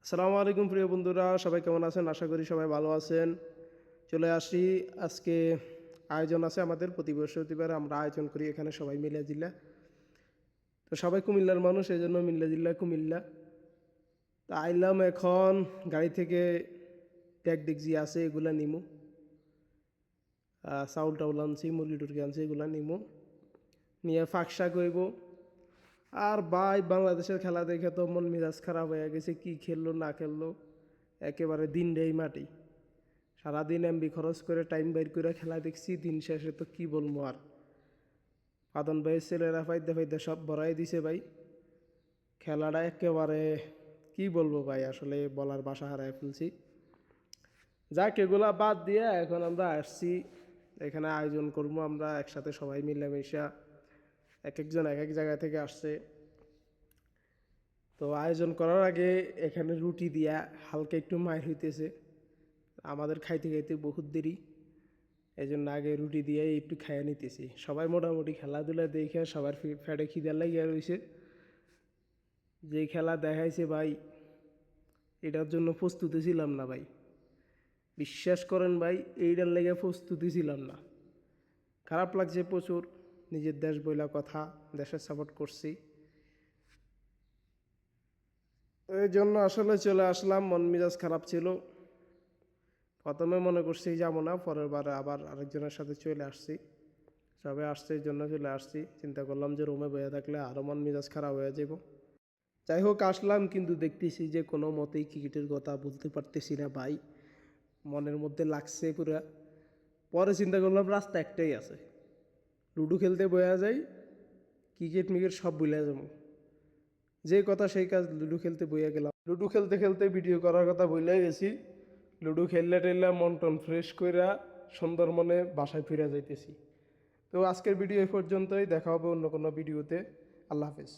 আসসালামু আলাইকুম প্রিয় বন্ধুরা, সবাই কেমন আছেন? আশা করি সবাই ভালো আছেন। চলে আসি, আজকে আয়োজন আছে আমাদের প্রতি বৃহস্পতিবার আমরা আয়োজন করি এখানে সবাই মিলে জিল্লা। তো সবাই কুমিল্লার মানুষ, এই জন্য মিল্লা জিল্লা কুমিল্লা। তা আইলাম এখন গাড়ি থেকে ট্যাগ দেখছি আছে এগুলা নিমু, চাউল টাউল আনছি, মুরগি টুরগি আনছি, এগুলা নিমু নিয়ে ফাঁকশা করব। আর ভাই বাংলাদেশের খেলা দেখে তো মন মেজাজ খারাপ হয়ে গেছে, কি খেললো না খেললো একেবারে দিনটাই মাটি। সারাদিন এমবি খরচ করে টাইম বাইর করে খেলা দেখছি, দিন শেষে তো কি বলবো আর। পাদন ভাই ছেলেরা ফাইদে ফাইদে সব ভরাই দিছে ভাই। খেলাটা একেবারে কি বলবো ভাই, আসলে বলার ভাষা হারায় ফেলছি। যাক এগুলা বাদ দিয়ে এখন আমরা আসছি এখানে আয়োজন করবো আমরা একসাথে সবাই মিলেমিশা, এক একজন এক এক জায়গা থেকে আসছে। তো আয়োজন করার আগে এখানে রুটি দিয়া হালকা একটু মায়ের হইতেছে, আমাদের খাইতে খাইতে বহুত দেরি, এই জন্য আগে রুটি দিয়ে একটু খাইয়ে নিতেছি। সবাই মোটামুটি খেলাধুলা দেখে সবার ফ্যাটে খিদা লাগিয়ে রয়েছে। যেই খেলা দেখাইছে ভাই, এটার জন্য প্রস্তুতি ছিলাম না ভাই, বিশ্বাস করেন ভাই, এইটার লেগে প্রস্তুতি ছিলাম না। খারাপ লাগছে প্রচুর, নিজের দেশ বইলা কথা, দেশের সাপোর্ট করছি, এই জন্য আসলে চলে আসলাম। মন মেজাজ খারাপ ছিল, প্রথমে মনে করছি যাবো না, পরের বার আবার আরেকজনের সাথে চলে আসছি। সবাই আসছে এই জন্য চলে আসছি, চিন্তা করলাম যে রুমে বয়ে থাকলে আরও মন মেজাজ খারাপ হয়ে যাব। যাই হোক আসলাম, কিন্তু দেখতেছি যে কোনো মতেই ক্রিকেটের কথা বলতে পারতেছি না ভাই, মনের মধ্যে লাগছে পুরা। পরে চিন্তা করলাম রাস্তা একটাই আছে, লুডো খেলতে বয়া যাই, ক্রিকেট মিকেট সব ভুলে যাবো। যে কথা সেই কাজ, লুডো খেলতে বইয়া গেলাম। লুডো খেলতে খেলতে ভিডিও করার কথা ভুলে গেছি। লুডো খেললে টেললে মন টন ফ্রেশ কইরা সুন্দর মনে বাসায় ফিরে যাইতেছি। তো আজকের ভিডিও এই পর্যন্তই, দেখা হবে অন্য কোনো ভিডিওতে। আল্লাহ হাফেজ।